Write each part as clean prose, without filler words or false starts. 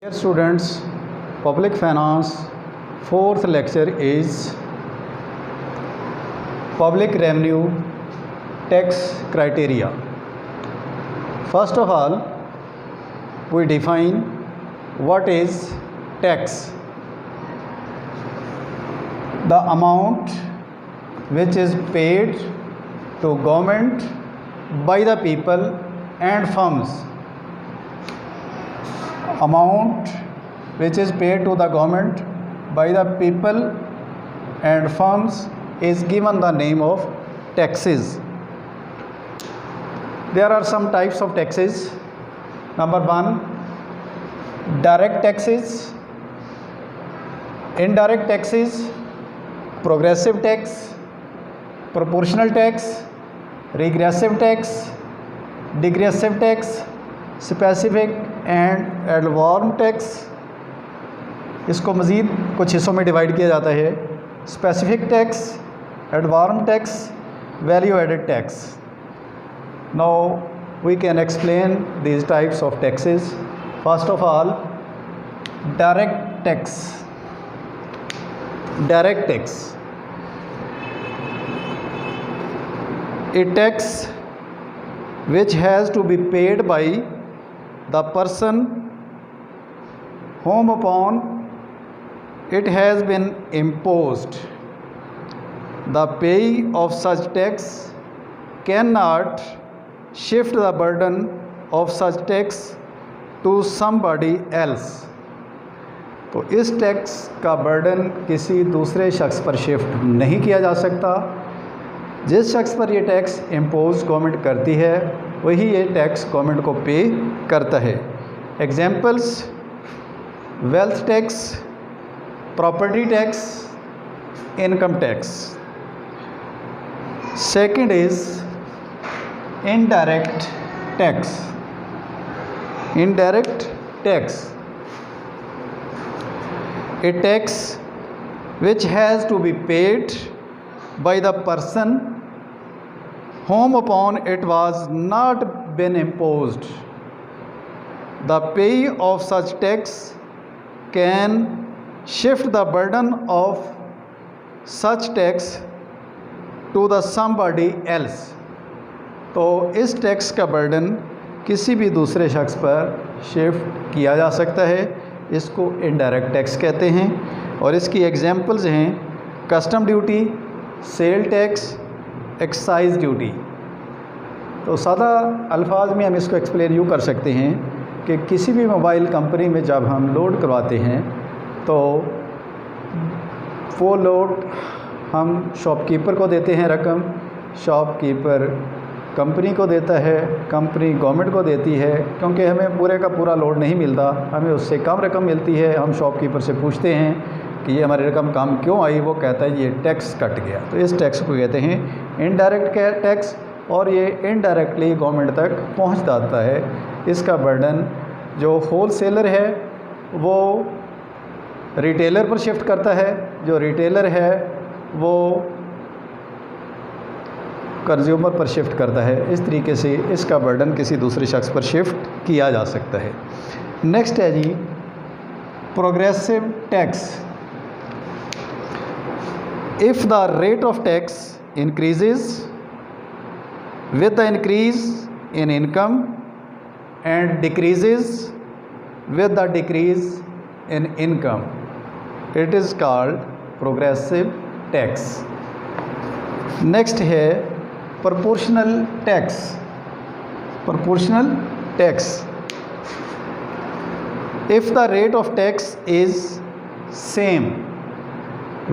Dear students, public finance fourth lecture is public revenue tax criteria. First of all, we define what is tax. The amount which is paid to government by the people and firms. Amount which is paid to the government by the people and firms is given the name of taxes. There are some types of taxes. Number one, direct taxes, indirect taxes, progressive tax, proportional tax, regressive tax, digressive tax, specific and ad valorem tax. इसको मज़ीद कुछ हिस्सों में divide किया जाता है। Specific tax, ad valorem tax, value added tax. Now we can explain these types of taxes. First of all, direct tax. Direct tax, a tax which has to be paid by the person whom upon it has been imposed. The payee of such tax cannot shift the burden of such tax to somebody else. तो इस tax का burden किसी दूसरे शख्स पर shift नहीं किया जा सकता। जिस शख्स पर ये टैक्स इम्पोज गवर्नमेंट करती है वही ये टैक्स गवर्नमेंट को पे करता है। Examples: wealth tax, property tax, income tax. Second is indirect tax. Indirect tax, a tax which has to be paid by the person whom upon it was not been imposed. The payee of such tax can shift the burden of such tax to the somebody else. तो इस tax का burden किसी भी दूसरे शख्स पर shift किया जा सकता है। इसको इनडायरेक्ट टैक्स कहते हैं और इसकी एग्जाम्पल्स हैं custom duty, sale tax, excise duty. तो सादा अल्फाज में हम इसको एक्सप्लेन यूँ कर सकते हैं कि किसी भी मोबाइल कंपनी में जब हम लोड करवाते हैं तो वो लोड हम शॉपकीपर को देते हैं रकम, शॉपकीपर कंपनी को देता है, कंपनी गवर्नमेंट को देती है। क्योंकि हमें पूरे का पूरा लोड नहीं मिलता, हमें उससे कम रकम मिलती है। हम शॉपकीपर से पूछते हैं कि ये हमारी रकम कम क्यों आई, वो कहता है ये टैक्स कट गया। तो इस टैक्स को कहते हैं इनडायरेक्ट टैक्स और ये इनडायरेक्टली गवर्नमेंट तक पहुंच जाता है। इसका बर्डन जो होल सेलर है वो रिटेलर पर शिफ्ट करता है, जो रिटेलर है वो कंज्यूमर पर शिफ्ट करता है। इस तरीके से इसका बर्डन किसी दूसरे शख्स पर शिफ्ट किया जा सकता है। नेक्स्ट है जी progressive tax. If the rate of tax increases with the increase in income and decreases with the decrease in income, it is called progressive tax. Next है proportional tax. Proportional tax, if the rate of tax is same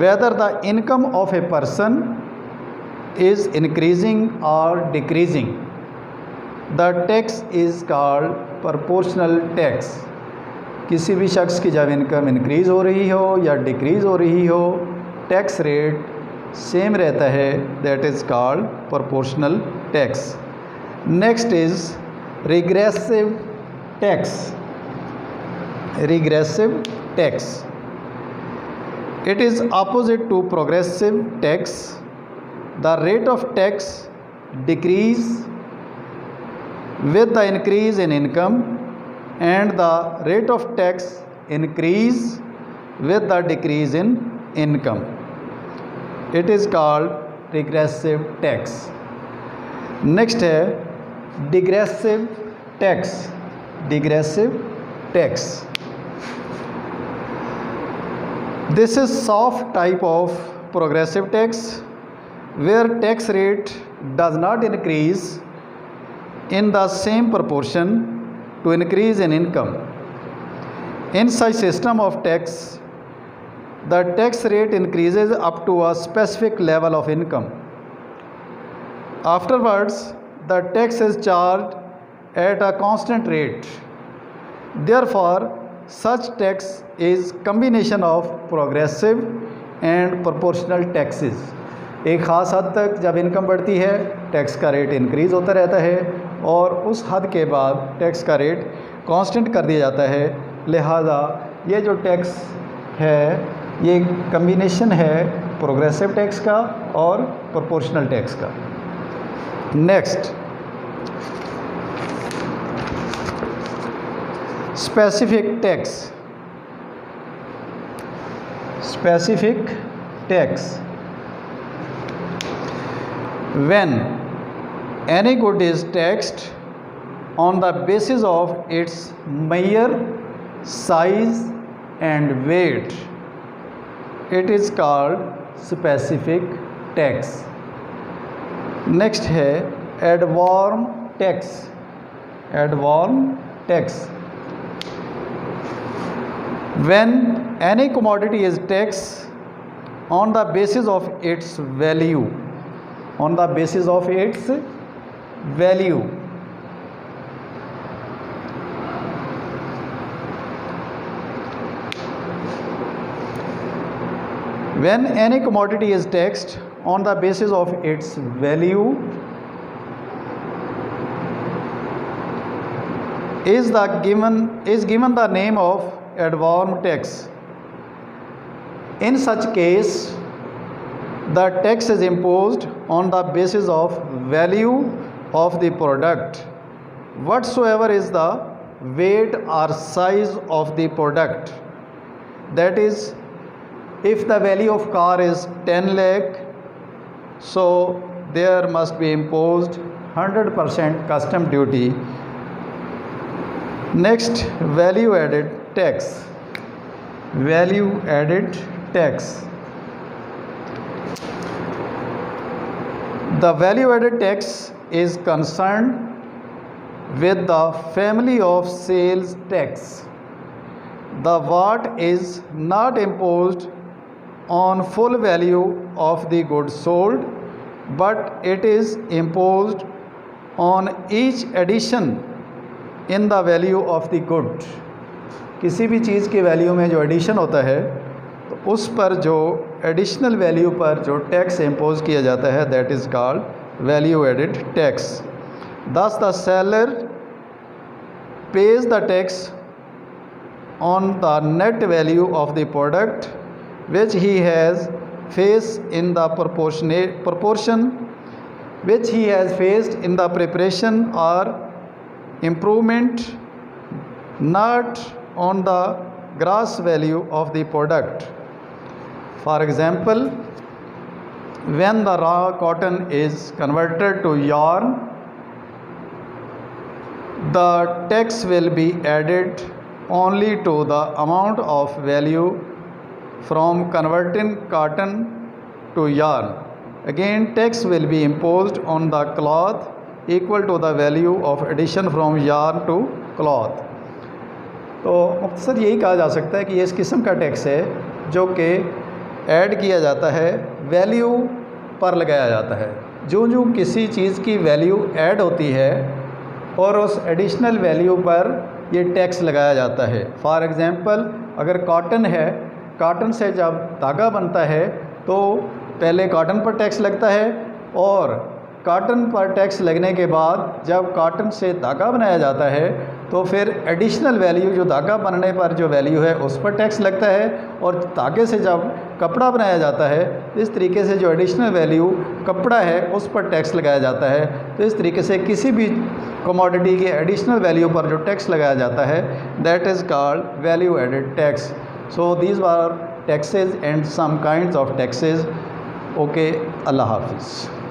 whether the income of a person is increasing or decreasing, the tax is called proportional tax. किसी भी शख्स की जब income increase हो रही हो या डिक्रीज़ हो रही हो, टैक्स रेट सेम रहता है, that is called proportional tax. Next is regressive tax. Regressive tax, it is opposite to progressive tax. The rate of tax decrease with the increase in income and the rate of tax increase with the decrease in income. It is called regressive tax. Next है digressive tax. Digressive tax, this is soft type of progressive tax where tax rate does not increase in the same proportion to increase in income. In such system of tax, the tax rate increases up to a specific level of income. Afterwards, the tax is charged at a constant rate. Therefore, such tax is combination of progressive and proportional taxes. एक ख़ास हद तक जब income बढ़ती है tax का rate increase होता रहता है और उस हद के बाद टैक्स का रेट कांस्टेंट कर दिया जाता है. लिहाजा ये जो टैक्स है ये कम्बिनेशन है प्रोग्रेसिव टैक्स का और प्रोपोर्शनल टैक्स का. Next, specific tax. Specific tax, when any good is taxed on the basis of its mere size and weight, it is called specific tax. Next है ad valorem tax. Ad valorem tax, when any commodity is taxed on the basis of its value. On the basis of its value. When any commodity is taxed on the basis of its value is given the name of ad valorem tax. In such case, the tax is imposed on the basis of value of the product, whatsoever is the weight or size of the product. That is, if the value of car is 10 lakh, so there must be imposed 100% custom duty. Next, value added tax. Value added tax. The value added tax is concerned with the family of sales tax. The VAT is not imposed on full value of the goods sold, but it is imposed on each addition in the value of the good. किसी भी चीज़ की value में जो addition होता है तो उस पर जो एडिशनल वैल्यू पर जो टैक्स इम्पोज किया जाता है that is called value added tax. Thus the seller pays the tax on the net value of the product which he has faced in the proportion which he has faced in the preparation or improvement, not on the gross value of the product. For example, when the raw cotton is converted to yarn, the tax will be added only to the amount of value from converting cotton to yarn. Again, tax will be imposed on the cloth equal to the value of addition from yarn to cloth. तो मुख्तसर यही कहा जा सकता है कि ये इस किस्म का टैक्स है जो कि ऐड किया जाता है, वैल्यू पर लगाया जाता है. जो जो किसी चीज़ की वैल्यू ऐड होती है और उस एडिशनल वैल्यू पर ये टैक्स लगाया जाता है. फॉर एग्ज़ाम्पल, अगर कॉटन है, कॉटन से जब धागा बनता है तो पहले कॉटन पर टैक्स लगता है और कॉटन पर टैक्स लगने के बाद जब कॉटन से धागा बनाया जाता है तो फिर एडिशनल वैल्यू जो धागा बनने पर जो वैल्यू है उस पर टैक्स लगता है और धागे से जब कपड़ा बनाया जाता है इस तरीके से जो एडिशनल वैल्यू कपड़ा है उस पर टैक्स लगाया जाता है. तो इस तरीके से किसी भी कमोडिटी के एडिशनल वैल्यू पर जो टैक्स लगाया जाता है that is called value added tax. So these are taxes and some kinds of taxes. Okay, अल्लाह हाफिज़.